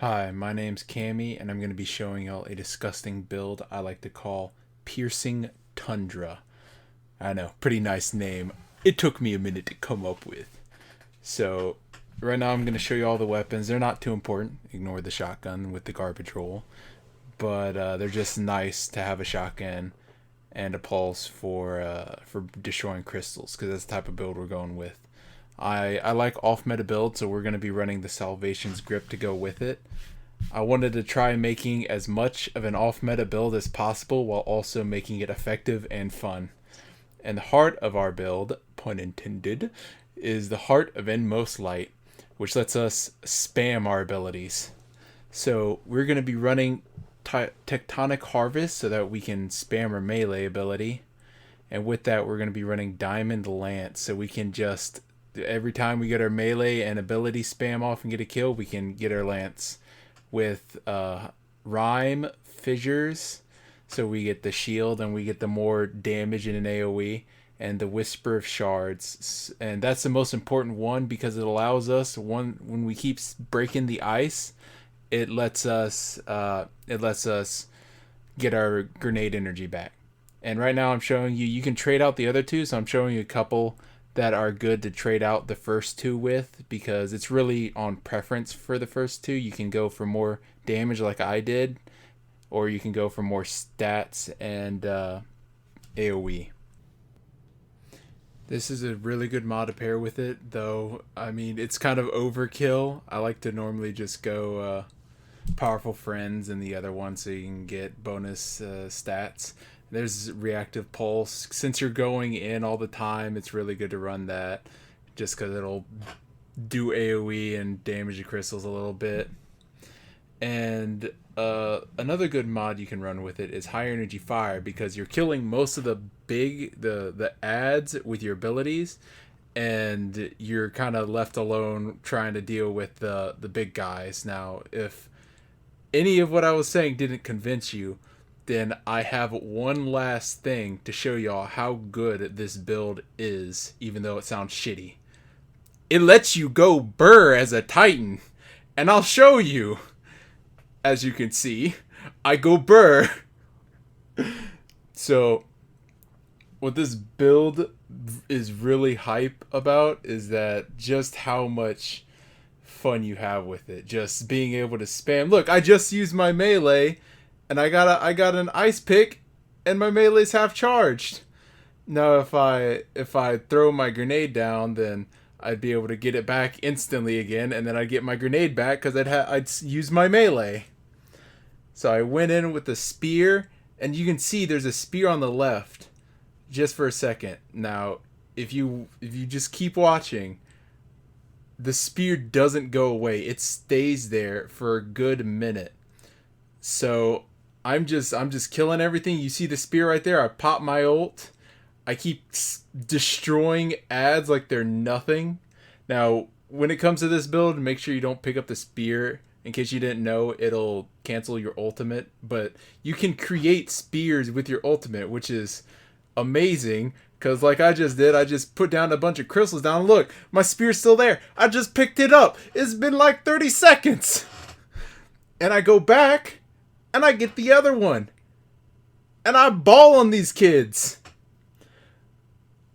Hi, my name's Cammy, and I'm going to be showing y'all a disgusting build I like to call Piercing Tundra. I know, pretty nice name. It took me a minute to come up with. So, right now I'm going to show you all the weapons. They're not too important. Ignore the shotgun with the garbage roll. But they're just nice to have a shotgun and a pulse for destroying crystals, because that's the type of build we're going with. I like off meta build, so we're going to be running the Salvation's Grip to go with it. I wanted to try making as much of an off meta build as possible while also making it effective and fun. And the heart of our build, pun intended, is the Heart of Inmost Light, which lets us spam our abilities. So we're going to be running Tectonic Harvest so that we can spam our melee ability. And with that, we're going to be running Diamond Lance so we can just, every time we get our melee and ability spam off and get a kill, we can get our lance. With Rhyme Fissures, so we get the shield and we get the more damage in an AoE, and the Whisper of Shards. And that's the most important one because it allows us, when we keep breaking the ice, it lets us get our grenade energy back. And right now I'm showing you can trade out the other two, so I'm showing you a couple that are good to trade out the first two with, because it's really on preference for the first two. You can go for more damage like I did, or you can go for more stats and AoE. This is a really good mod to pair with it, though. I mean, it's kind of overkill. I like to normally just go Powerful Friends and the other one so you can get bonus stats. There's Reactive Pulse. Since you're going in all the time, it's really good to run that, just because it'll do AoE and damage the crystals a little bit. And another good mod you can run with it is High Energy Fire, because you're killing most of the ads with your abilities, and you're kind of left alone trying to deal with the big guys. Now, if any of what I was saying didn't convince you, then I have one last thing to show y'all how good this build is, even though it sounds shitty. It lets you go burr as a Titan, and I'll show you. As you can see, I go burr. So, what this build is really hype about is that just how much fun you have with it. Just being able to spam. Look, I just used my melee, and I got an ice pick, and my melee's half charged. Now if I throw my grenade down, then I'd be able to get it back instantly again, and then I'd get my grenade back because I'd use my melee. So I went in with the spear, and you can see there's a spear on the left, just for a second. Now, if you just keep watching, the spear doesn't go away. It stays there for a good minute. So I'm just killing everything. You see the spear right there? I pop my ult. I keep destroying ads like they're nothing. Now, when it comes to this build, make sure you don't pick up the spear. In case you didn't know, it'll cancel your ultimate. But you can create spears with your ultimate, which is amazing. Because like I just did, I just put down a bunch of crystals down. Look, my spear's still there. I just picked it up. It's been like 30 seconds. And I go back, and I get the other one. And I ball on these kids.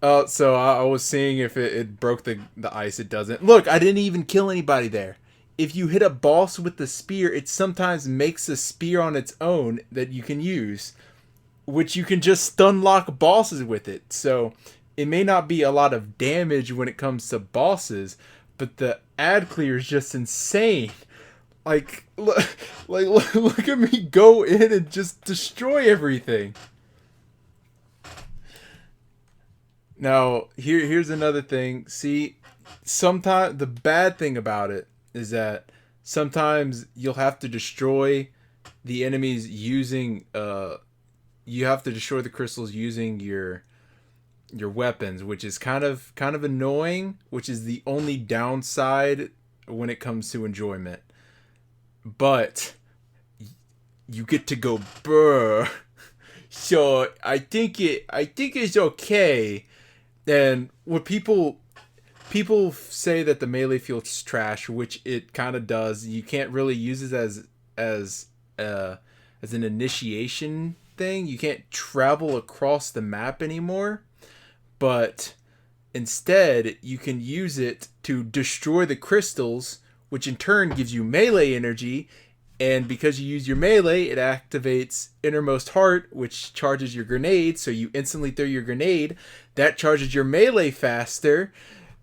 So I was seeing if it broke the ice. It doesn't. Look, I didn't even kill anybody there. If you hit a boss with the spear, it sometimes makes a spear on its own that you can use, which you can just stun lock bosses with it. So it may not be a lot of damage when it comes to bosses, but the ad clear is just insane. Like look at me go in and just destroy everything. Now, here's another thing. See, sometimes the bad thing about it is that sometimes you'll have to destroy the enemies using you have to destroy the crystals using your weapons, which is kind of annoying, which is the only downside when it comes to enjoyment. But you get to go burr. So I think it's okay. And what people people say that the melee feels trash, which it kind of does. You can't really use it as as an initiation thing. You can't travel across the map anymore, but instead you can use it to destroy the crystals, which in turn gives you melee energy. And because you use your melee, it activates Innermost Heart, which charges your grenade. So you instantly throw your grenade. That charges your melee faster.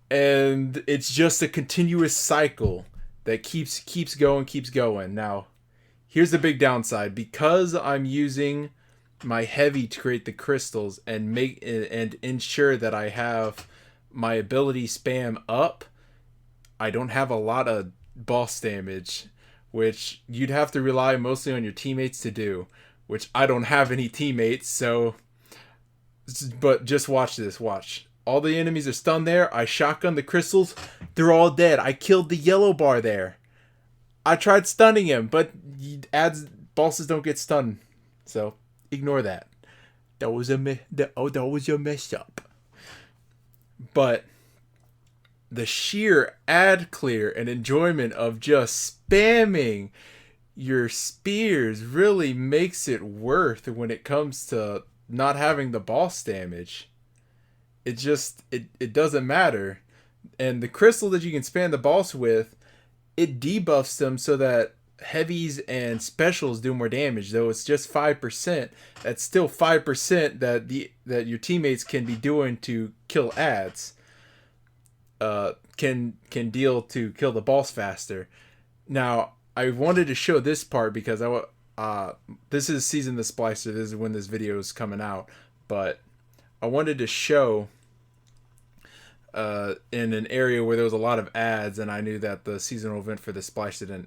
And it's just a continuous cycle that keeps going. Now, here's the big downside. Because I'm using my heavy to create the crystals and ensure that I have my ability spam up, I don't have a lot of boss damage, which you'd have to rely mostly on your teammates to do, which I don't have any teammates, so... But just watch this, watch. All the enemies are stunned there, I shotgun the crystals, they're all dead. I killed the yellow bar there. I tried stunning him, but bosses don't get stunned, so ignore that. That was your mess up. But the sheer ad clear and enjoyment of just spamming your spears really makes it worth when it comes to not having the boss damage. It doesn't matter. And the crystal that you can spam the boss with, it debuffs them so that heavies and specials do more damage. Though it's just 5%, that's still 5% that your teammates can be doing to kill ads. Can deal to kill the boss faster. Now, I wanted to show this part because this is Season the Splicer. This is when this video is coming out. But I wanted to show in an area where there was a lot of ads, and I knew that the seasonal event for the Splicer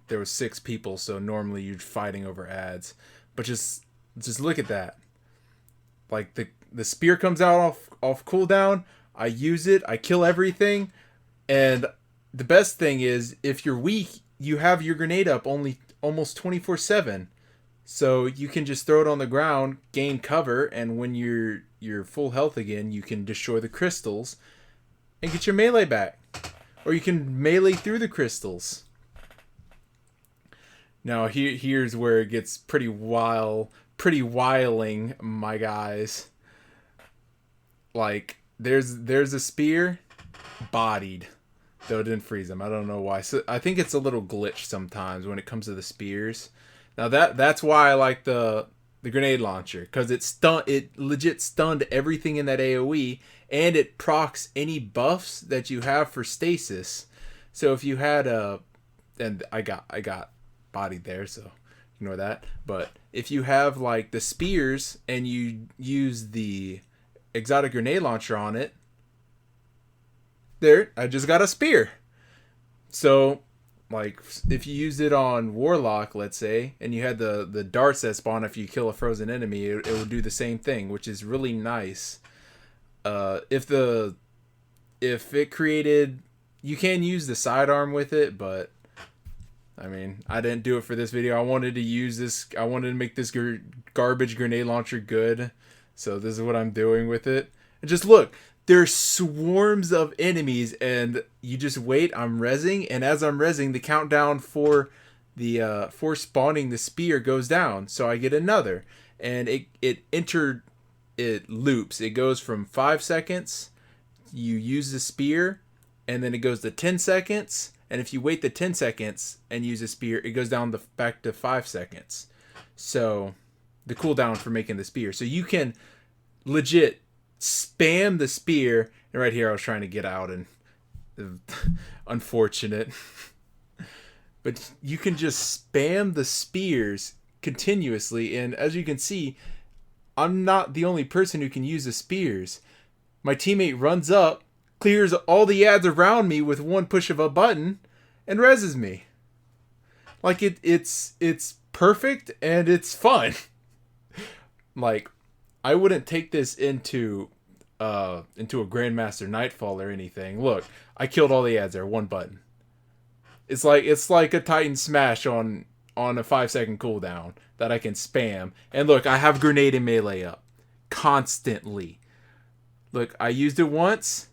there was 6 people, so normally you're fighting over ads. But just look at that. Like the spear comes out off cooldown. I use it, I kill everything, and the best thing is, if you're weak, you have your grenade up almost 24/7. So you can just throw it on the ground, gain cover, and when you're full health again, you can destroy the crystals and get your melee back. Or you can melee through the crystals. Now here's where it gets pretty wiling, my guys. Like, there's a spear, bodied, though it didn't freeze him. I don't know why. So I think it's a little glitch sometimes when it comes to the spears. Now that's why I like the grenade launcher, because it legit stunned everything in that AoE, and it procs any buffs that you have for stasis. So if you had and I got bodied there, so ignore that. But if you have like the spears and you use the exotic grenade launcher on it, there, I just got a spear. So, like, if you used it on Warlock, let's say, and you had the darts that spawn if you kill a frozen enemy, it would do the same thing, which is really nice. If it created, you can use the sidearm with it, but I mean, I didn't do it for this video. I wanted to make this garbage grenade launcher good. So this is what I'm doing with it. And just look, there's swarms of enemies, and you just wait. I'm rezzing, and as I'm rezzing, the countdown for spawning the spear goes down. So I get another, and it loops. It goes from 5 seconds. You use the spear, and then it goes to 10 seconds. And if you wait the 10 seconds and use a spear, it goes down back to 5 seconds. So the cooldown for making the spear. So you can legit spam the spear. And right here I was trying to get out, and unfortunate. But you can just spam the spears continuously. And as you can see, I'm not the only person who can use the spears. My teammate runs up, clears all the ads around me with one push of a button, and rezzes me. Like, it's perfect, and it's fun. Like, I wouldn't take this into a Grandmaster Nightfall or anything. Look, I killed all the ads there, one button. It's like a Titan Smash on a 5-second cooldown that I can spam. And look, I have grenade and melee up constantly. Look, I used it once.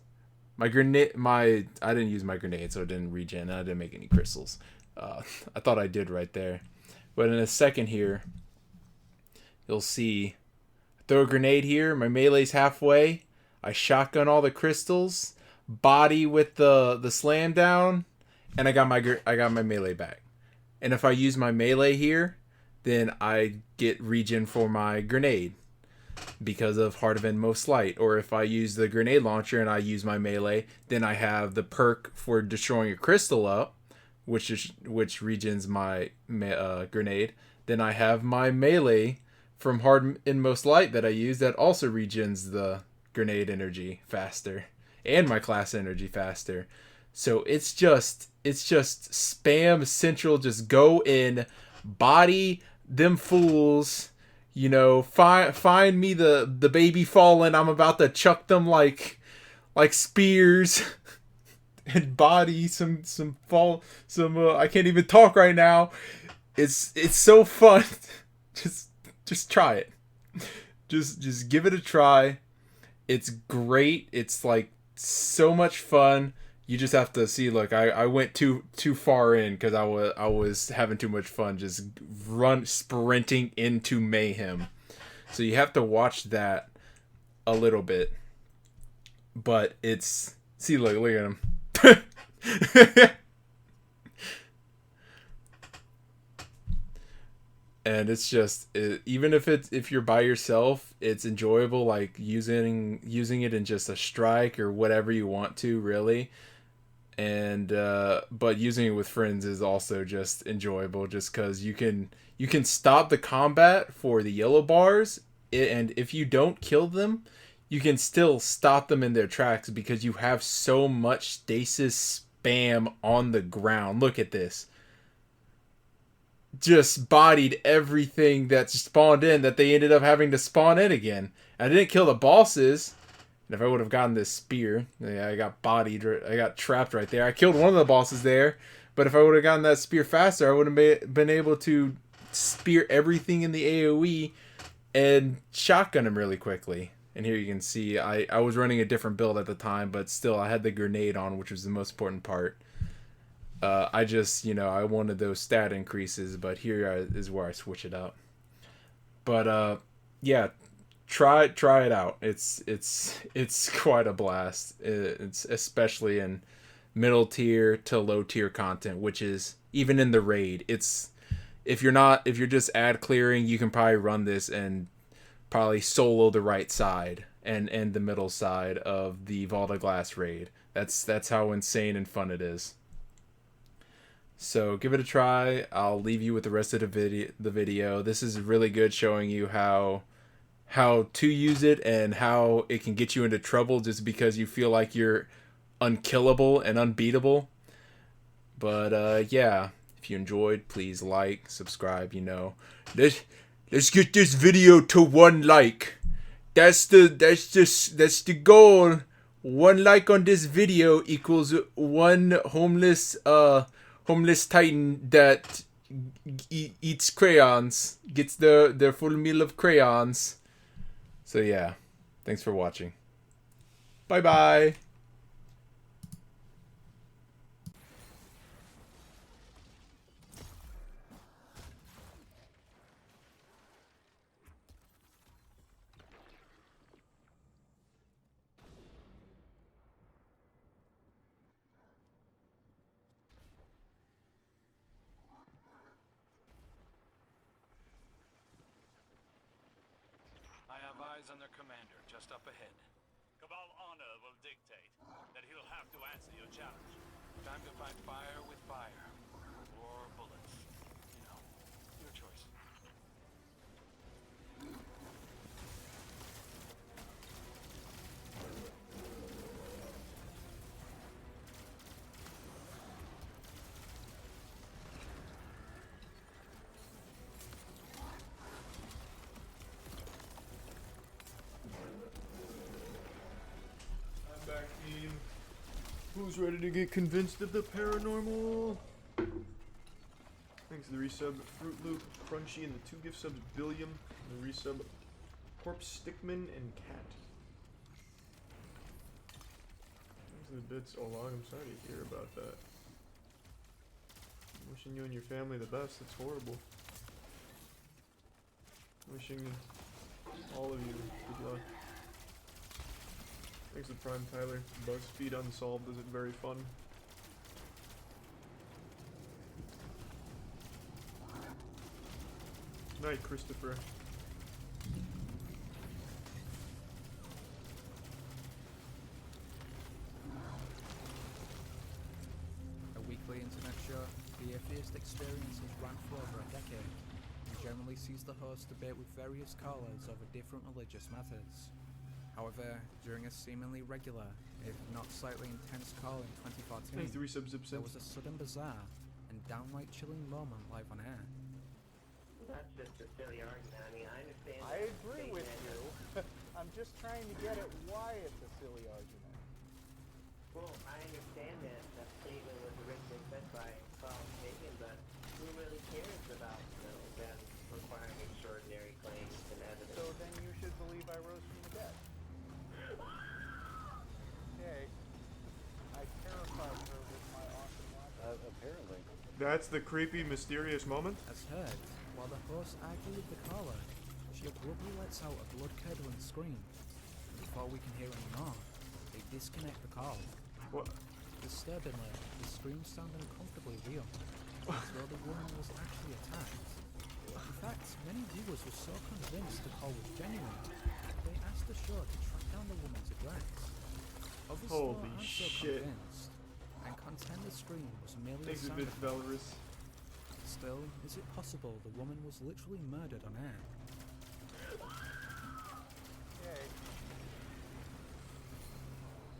My grenade, I didn't use my grenade, so it didn't regen. I didn't make any crystals. I thought I did right there, but in a second here, you'll see. Throw a grenade here. My melee's halfway. I shotgun all the crystals. Body with the slam down, and I got my melee back. And if I use my melee here, then I get regen for my grenade because of Heart of Endmost Light. Or if I use the grenade launcher and I use my melee, then I have the perk for destroying a crystal up, which regens my grenade. Then I have my melee from Heart of Endmost Light that I use that also regens the grenade energy faster and my class energy faster. So it's just spam central. Just go in, body them fools. You know, find me the baby fallen. I'm about to chuck them like spears, and body some I can't even talk right now. It's so fun. just try it. Just give it a try. It's great. It's like so much fun. You just have to see. Look, I went too far in because I was having too much fun just sprinting into mayhem. So you have to watch that a little bit. But it's look at him. And it's just even if you're by yourself, it's enjoyable. Like using it in just a strike or whatever you want to, really. And but using it with friends is also just enjoyable, just because you can stop the combat for the yellow bars, and if you don't kill them, you can still stop them in their tracks because you have so much stasis spam on the ground. Look at this. Just bodied everything that spawned in that they ended up having to spawn in again. I didn't kill the bosses. And if I would have gotten this spear, yeah, I got bodied. I got trapped right there. I killed one of the bosses there. But if I would have gotten that spear faster, I would have been able to spear everything in the AoE and shotgun him really quickly. And here you can see I was running a different build at the time, but still I had the grenade on, which was the most important part. I just, I wanted those stat increases, but here is where I switch it out. But yeah, try it out. It's quite a blast. It's especially in middle tier to low tier content, which is even in the raid. It's if you're just ad clearing, you can probably run this and probably solo the right side and the middle side of the Vault of Glass raid. That's how insane and fun it is. So give it a try. I'll leave you with the rest of the video. This is really good, showing you how to use it and how it can get you into trouble just because you feel like you're unkillable and unbeatable. But yeah, if you enjoyed, please like, subscribe. Let's get this video to 1 like. That's the goal. 1 like on this video equals 1 homeless titan that eats crayons, gets their full meal of crayons. So yeah, thanks for watching. Bye bye. I have eyes on their commander, just up ahead. Cabal honor will dictate that he'll have to answer your challenge. Time to fight fire with fire. Or bullets. Your choice. Back team. Who's ready to get convinced of the paranormal? Thanks to the resub Fruit Loop, Crunchy, and the 2 gift subs Billiam, and the resub Corpse Stickman and Cat. Thanks for the bit so long. I'm sorry to hear about that. Wishing you and your family the best. It's horrible. Wishing all of you good luck. Thanks to Prime Tyler. BuzzFeed Unsolved isn't very fun. Night, Christopher. A weekly internet show, the Atheist Experience has run for over a decade and generally sees the host debate with various callers over different religious matters. However, during a seemingly regular, if not slightly intense call in 2014, Thanks to resubs there was a sudden bizarre and downright chilling moment live on air. That's just a silly argument. I mean, I understand. I agree with you. I'm just trying to get at why it's a silly argument. Well, I understand that that statement was originally said by Carl Sagan, but who really cares about, them requiring extraordinary claims and evidence? So then you should believe I rose from the dead. Okay. I terrified her with my awesome logic. Apparently. That's the creepy, mysterious moment? As heard, while the host argued with the caller, she abruptly lets out a blood-curdling scream. Before we can hear any more, they disconnect the call. What? Disturbingly, the screams sound uncomfortably real, as though the woman was actually attacked. In fact, many viewers were so convinced the call was genuine, they asked the show to track down the woman's address. Others Holy aren't shit. so convinced, and contend the scream was merely a Thanks a sound bit, effect. Belarus. Still, is it possible the woman was literally murdered on air? Okay.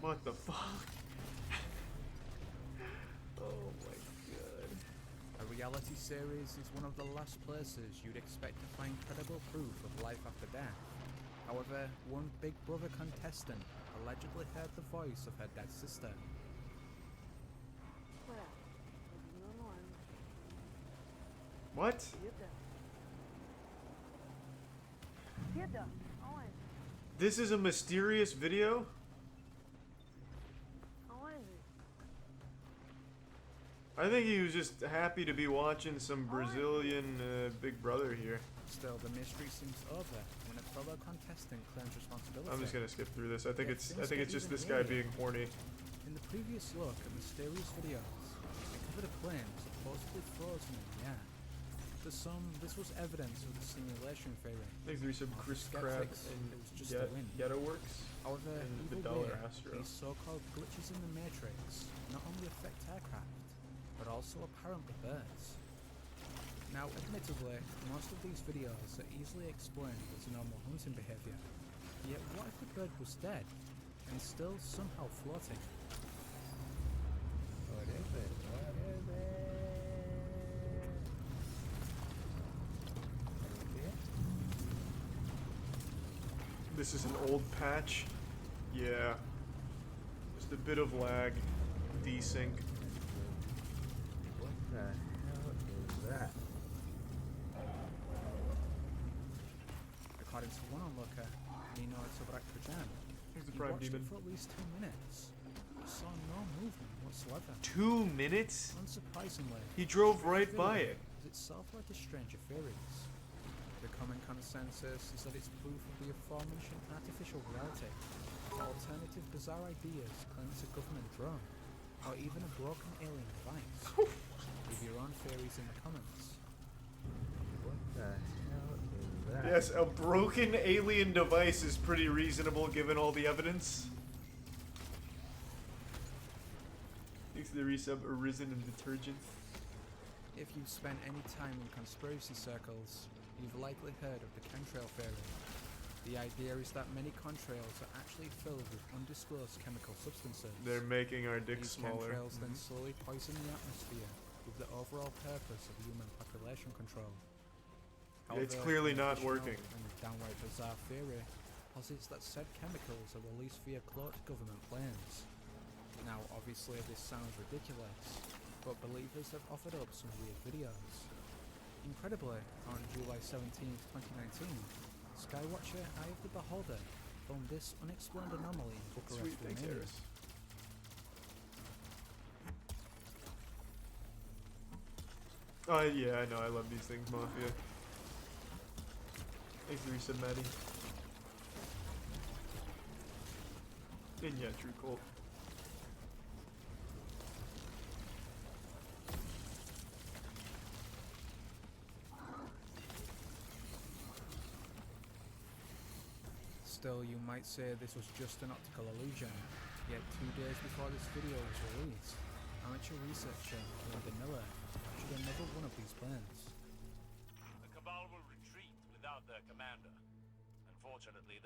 What the fuck? Oh my god. A reality series is one of the last places you'd expect to find credible proof of life after death. However, one Big Brother contestant allegedly heard the voice of her dead sister. What? This is a mysterious video? I think he was just happy to be watching some Brazilian Big Brother here. Still, the mystery seems over when a fellow contestant claims responsibility. I'm just gonna skip through this. I think Yeah, it's things just get this even guy weirder. being horny. In the previous look at mysterious videos, they covered a plane supposedly frozen in the air. To some, this was evidence of the simulation theory. Thanks to resub While for Chris Crab skeptics, and it was just the wind. Ghetto Works. However, and the either Dollar way, Astro. these so-called glitches in the Matrix not only affect aircraft, but also apparently birds. Now, admittedly, most of these videos are easily explained as normal hunting behaviour. Yet what if the bird was dead, and still somehow floating? What is it? What is it? This is an old patch. Yeah. Just a bit of lag. Desync. What the hell is that? According to one onlooker, Nino Tobrak-Kajan, Here's the he Prime watched Demon. it for at least 2 minutes. He saw no movement whatsoever. 2 minutes? Unsurprisingly, He drove the right video by it. is itself led to stranger theories. The common consensus is that it's proof of the aforementioned artificial reality, alternative bizarre ideas claim it's a government drone, or even a broken alien device. Leave your own theories in the comments. What the hell is that? Yes, a broken alien device is pretty reasonable given all the evidence. Thanks to the resub Arisen and Detergent. If you've spent any time in conspiracy circles, you've likely heard of the chemtrail theory. The idea is that many contrails are actually filled with undisclosed chemical substances. They're making our dicks These smaller. chemtrails then slowly poison the atmosphere with the overall purpose of human population control. It's However, clearly an not additional working. And downright bizarre theory posits that said chemicals are released via cloaked government planes. Now, obviously, this sounds ridiculous, but believers have offered up some weird videos. Incredibly, on July 17, 2019, Skywatcher Eye of the Beholder filmed this unexplained anomaly in Bucharest, Sweet, thanks, Romania. Eris. Yeah, I know. I love these things, Mafia. Thanks for resub, Maddie. And yeah, True Cult. Still, you might say this was just an optical illusion, yet 2 days before this video was released, amateur researcher Linda Miller captured another one of these planes. The Cabal will retreat without their commander. Unfortunately,